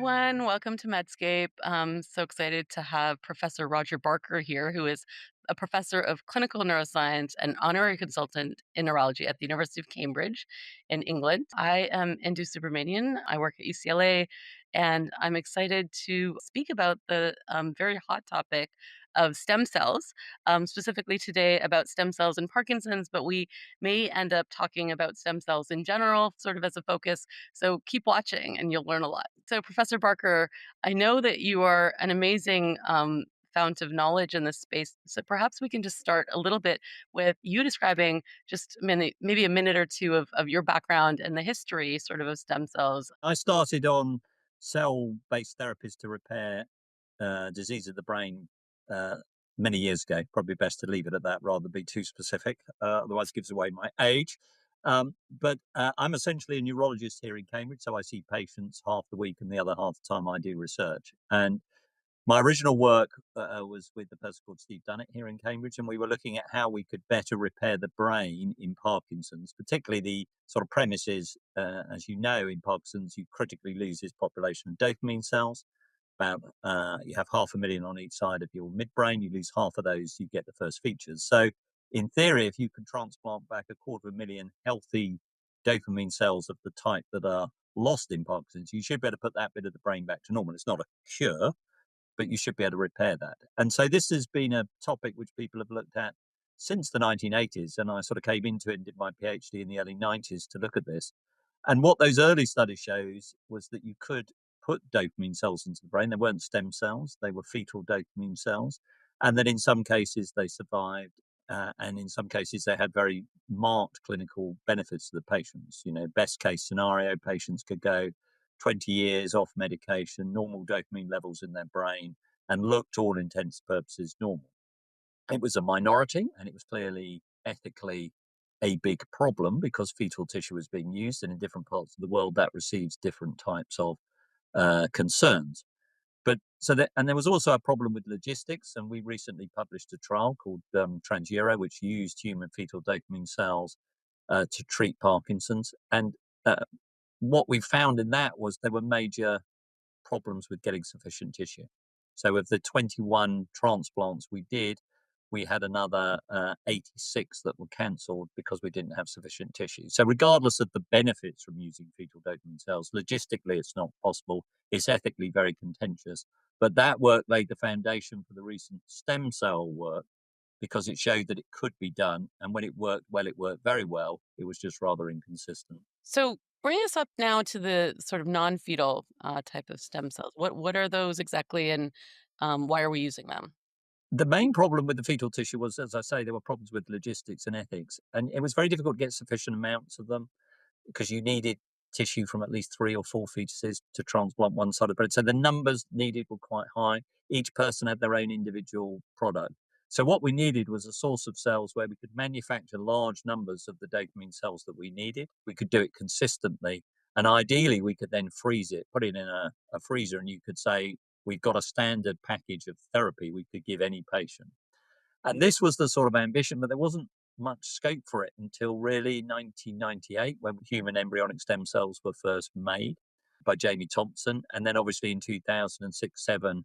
everyone. Welcome to Medscape. So excited to have Professor Roger Barker here, who is a professor of clinical neuroscience and honorary consultant in neurology at the University of Cambridge in England. I am Indu Subramanian. I work at UCLA, and I'm excited to speak about the very hot topic of stem cells, specifically today about stem cells in Parkinson's, but we may end up talking about stem cells in general, sort of as a focus, so keep watching and you'll learn a lot. So, Professor Barker, I know that you are an amazing fount of knowledge in this space. So perhaps we can just start a little bit with you describing just maybe a minute or two of your background and the history sort of stem cells. I started on cell-based therapies to repair disease of the brain uh, many years ago. Probably best to leave it at that rather than be too specific, otherwise it gives away my age. But I'm essentially a neurologist here in Cambridge, so I see patients half the week and the other half the time I do research. And my original work was with a person called Steve Dunnett here in Cambridge, and we were looking at how we could better repair the brain in Parkinson's. Particularly, the sort of premise is, as you know, in Parkinson's, you critically lose this population of dopamine cells. About you have 500,000 on each side of your midbrain. You lose half of those, you get the first features. So, in theory, if you can transplant back 250,000 healthy dopamine cells of the type that are lost in Parkinson's, you should be able to put that bit of the brain back to normal. It's not a cure, but you should be able to repair that. And so this has been a topic which people have looked at since the 1980s. And I sort of came into it and did my PhD in the early 90s to look at this. And what those early studies shows was that you could put dopamine cells into the brain. They weren't stem cells, they were fetal dopamine cells. And that in some cases they survived. And in some cases, they had very marked clinical benefits to the patients. You know, best case scenario, patients could go 20 years off medication, normal dopamine levels in their brain, and looked, to all intents and purposes, normal. It was a minority, and it was clearly ethically a big problem because fetal tissue was being used, and in different parts of the world, that receives different types of concerns. But so that, and there was also a problem with logistics, and we recently published a trial called which used human fetal dopamine cells to treat Parkinson's. And uh, what we found in that was there were major problems with getting sufficient tissue. So, of the 21 transplants we did, we had another 86 that were cancelled because we didn't have sufficient tissue. So, regardless of the benefits from using fetal dopamine cells, logistically it's not possible. It's ethically very contentious. But that work laid the foundation for the recent stem cell work because it showed that it could be done. And when it worked well, it worked very well. It was just rather inconsistent. So bring us up now to the sort of non-fetal type of stem cells. What are those exactly, and why are we using them? The main problem with the fetal tissue was, as I say, there were problems with logistics and ethics, and it was very difficult to get sufficient amounts of them because you needed tissue from at least 3 or 4 fetuses to transplant one side of the brain. So the numbers needed were quite high. Each person had their own individual product. So what we needed was a source of cells where we could manufacture large numbers of the dopamine cells that we needed. We could do it consistently, and ideally we could then freeze it, put it in a freezer, and you could say, we've got a standard package of therapy we could give any patient. And this was the sort of ambition, but there wasn't much scope for it until really 1998, when human embryonic stem cells were first made by Jamie Thompson. And then obviously in 2006 7,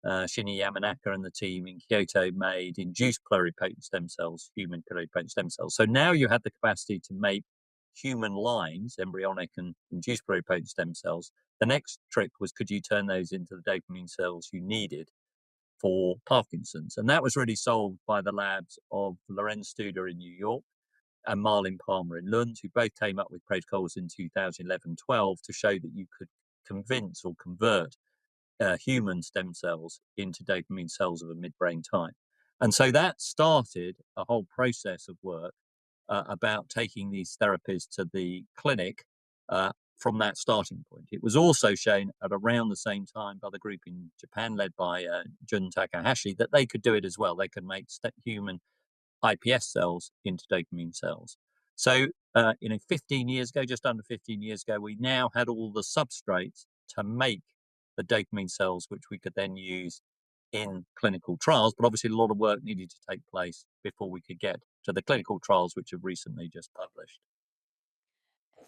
Shinya Yamanaka and the team in Kyoto made induced pluripotent stem cells, human pluripotent stem cells. So now you had the capacity to make human lines, embryonic and induced pluripotent stem cells. The next trick was, could you turn those into the dopamine cells you needed for Parkinson's? And that was really solved by the labs of Lorenz Studer in New York and Marlin Palmer in Lund, who both came up with protocols in 2011-12 to show that you could convince or convert human stem cells into dopamine cells of a midbrain type. And so that started a whole process of work about taking these therapies to the clinic from that starting point. It was also shown at around the same time by the group in Japan led by Jun Takahashi that they could do it as well. They could make human iPS cells into dopamine cells. So, 15 years ago, just under 15 years ago, we now had all the substrates to make the dopamine cells, which we could then use in clinical trials. But obviously, a lot of work needed to take place before we could get to the clinical trials, which have recently just published.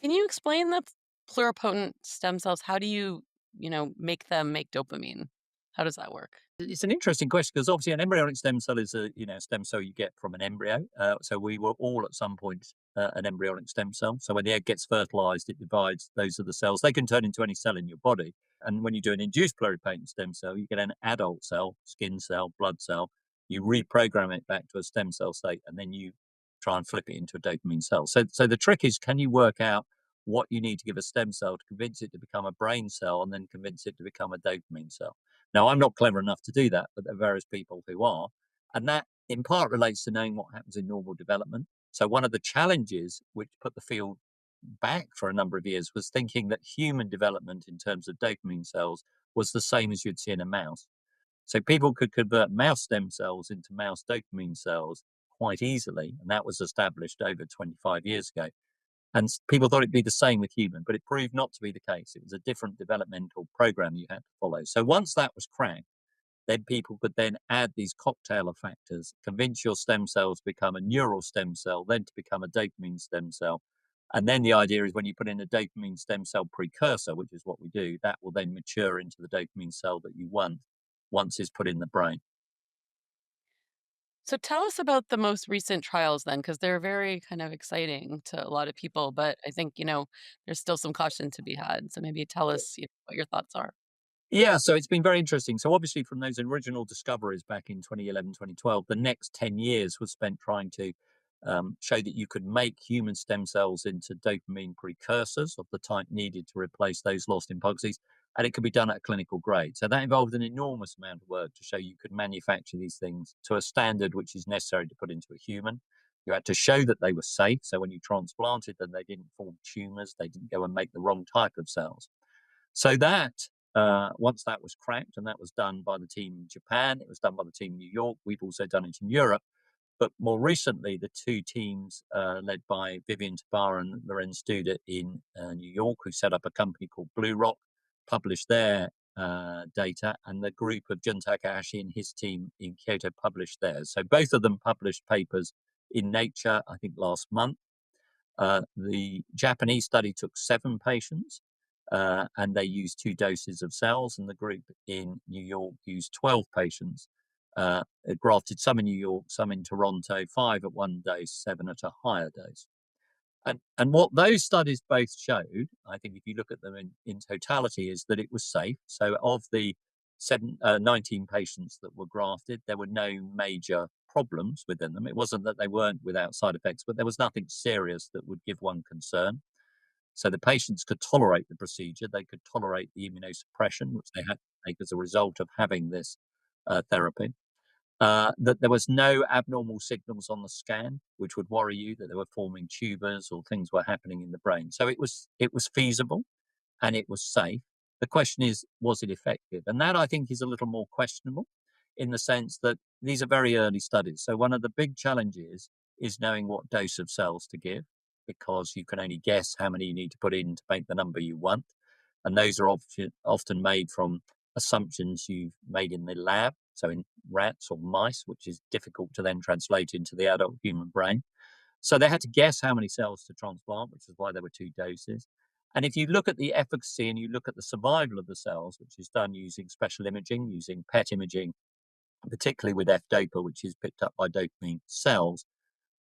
Can you explain the pluripotent stem cells? How do you make them make dopamine? How does that work? It's an interesting question because obviously an embryonic stem cell is a stem cell you get from an embryo. So we were all at some point an embryonic stem cell. So when the egg gets fertilized, it divides. Those are the cells. They can turn into any cell in your body. And when you do an induced pluripotent stem cell, you get an adult cell, skin cell, blood cell. You reprogram it back to a stem cell state, and then you try and flip it into a dopamine cell. So the trick is, can you work out what you need to give a stem cell to convince it to become a brain cell, and then convince it to become a dopamine cell? Now, I'm not clever enough to do that, but there are various people who are. And that in part relates to knowing what happens in normal development. So, one of the challenges which put the field back for a number of years was thinking that human development in terms of dopamine cells was the same as you'd see in a mouse. So, people could convert mouse stem cells into mouse dopamine cells quite easily. And that was established over 25 years ago. And people thought it'd be the same with human, but it proved not to be the case. It was a different developmental program you had to follow. So once that was cracked, then people could then add these cocktail of factors, convince your stem cells to become a neural stem cell, then to become a dopamine stem cell. And then the idea is when you put in a dopamine stem cell precursor, which is what we do, that will then mature into the dopamine cell that you want once it's put in the brain. So tell us about the most recent trials then, because they're very kind of exciting to a lot of people, but I think, there's still some caution to be had. So maybe tell us, what your thoughts are. Yeah, so it's been very interesting. So obviously from those original discoveries back in 2011, 2012, the next 10 years was spent trying to show that you could make human stem cells into dopamine precursors of the type needed to replace those lost in Pugsies, and it could be done at a clinical grade. So that involved an enormous amount of work to show you could manufacture these things to a standard which is necessary to put into a human. You had to show that they were safe. So when you transplanted them, they didn't form tumors, they didn't go and make the wrong type of cells. So that once that was cracked, and that was done by the team in Japan, it was done by the team in New York. We've also done it in Europe. But more recently, the two teams led by Vivian Tabar and Lorenz Duda in New York, who set up a company called Blue Rock, published their data, and the group of Jun Takahashi and his team in Kyoto published theirs. So both of them published papers in Nature, I think, last month. The Japanese study took 7 patients, and they used 2 doses of cells, and the group in New York used 12 patients. It grafted some in New York, some in Toronto, 5 at 1 dose, 7 at a higher dose. And what those studies both showed, I think if you look at them in totality, is that it was safe. So of the 19 patients that were grafted, there were no major problems within them. It wasn't that they weren't without side effects, but there was nothing serious that would give one concern. So the patients could tolerate the procedure. They could tolerate the immunosuppression, which they had to take as a result of having this therapy. That there was no abnormal signals on the scan, which would worry you that they were forming tumors or things were happening in the brain. So it was feasible and it was safe. The question is, was it effective? And that I think is a little more questionable in the sense that these are very early studies. So one of the big challenges is knowing what dose of cells to give, because you can only guess how many you need to put in to make the number you want. And those are often made from assumptions you've made in the lab, so in rats or mice, which is difficult to then translate into the adult human brain. So they had to guess how many cells to transplant, which is why there were 2 doses. And if you look at the efficacy and you look at the survival of the cells, which is done using special imaging, using PET imaging, particularly with F-DOPA, which is picked up by dopamine cells,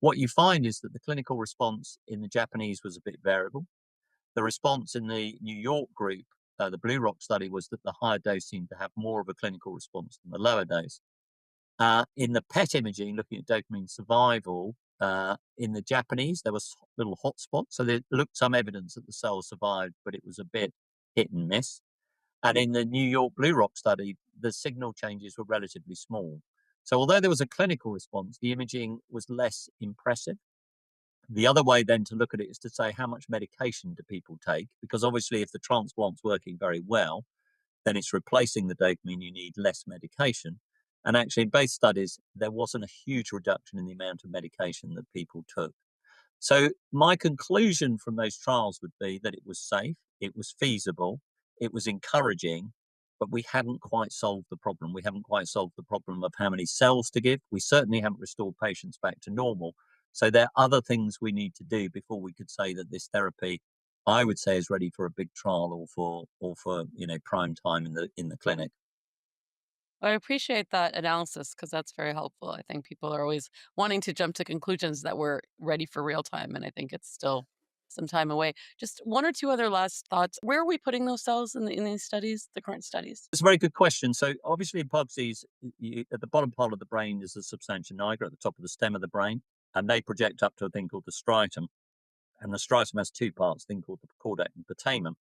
what you find is that the clinical response in the Japanese was a bit variable. The response in the New York group, the Blue Rock study, was that the higher dose seemed to have more of a clinical response than the lower dose. In the PET imaging, looking at dopamine survival, in the Japanese, there was little hotspots. So there looked some evidence that the cells survived, but it was a bit hit and miss. And in the New York Blue Rock study, the signal changes were relatively small. So although there was a clinical response, the imaging was less impressive. The other way then to look at it is to say how much medication do people take? Because obviously, if the transplant's working very well, then it's replacing the dopamine, you need less medication. And actually, in both studies, there wasn't a huge reduction in the amount of medication that people took. So my conclusion from those trials would be that it was safe, it was feasible, it was encouraging, but we hadn't quite solved the problem. We haven't quite solved the problem of how many cells to give. We certainly haven't restored patients back to normal. So there are other things we need to do before we could say that this therapy I would say is ready for a big trial or for prime time in the clinic. I appreciate that analysis because that's very helpful. I think people are always wanting to jump to conclusions that we're ready for real time, and I think it's still some time away. Just one or two other last thoughts. Where are we putting those cells in these studies, the current studies? It's a very good question. So obviously in pug disease, at the bottom part of the brain is the substantia nigra at the top of the stem of the brain, and they project up to a thing called the striatum. And the striatum has two parts, a thing called the caudate and putamen.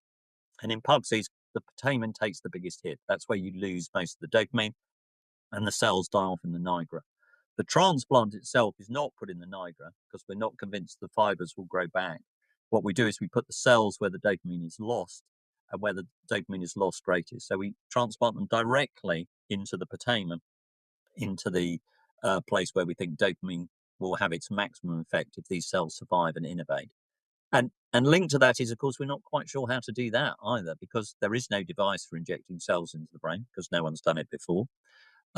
And in pug disease, the putamen takes the biggest hit. That's where you lose most of the dopamine, and the cells die off in the nigra. The transplant itself is not put in the nigra because we're not convinced the fibers will grow back. What we do is we put the cells where the dopamine is lost and where the dopamine is lost greatest. So we transplant them directly into the putamen, into the place where we think dopamine will have its maximum effect if these cells survive and innovate. And linked to that is, of course, we're not quite sure how to do that either because there is no device for injecting cells into the brain because no one's done it before.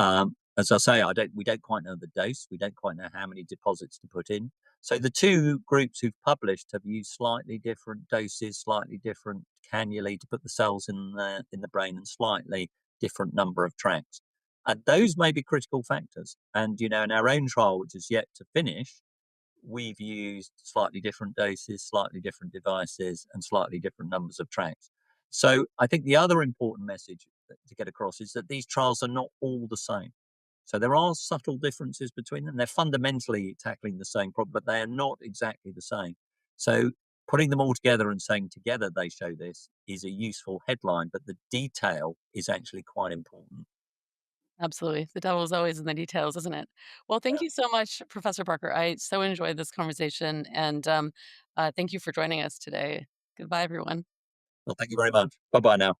As I say, we don't quite know the dose. We don't quite know how many deposits to put in. So the two groups who've published have used slightly different doses, slightly different cannulae to put the cells in the brain, and slightly different number of tracks. And those may be critical factors. And in our own trial, which is yet to finish, we've used slightly different doses, slightly different devices, and slightly different numbers of tracks. So I think the other important message to get across is that these trials are not all the same. So there are subtle differences between them. They're fundamentally tackling the same problem, but they are not exactly the same. So putting them all together and saying together they show this is a useful headline, but the detail is actually quite important. Absolutely. The devil is always in the details, isn't it? Well, thank Yeah. you so much, Professor Parker. I so enjoyed this conversation, and thank you for joining us today. Goodbye, everyone. Well, thank you very much. Bye bye now.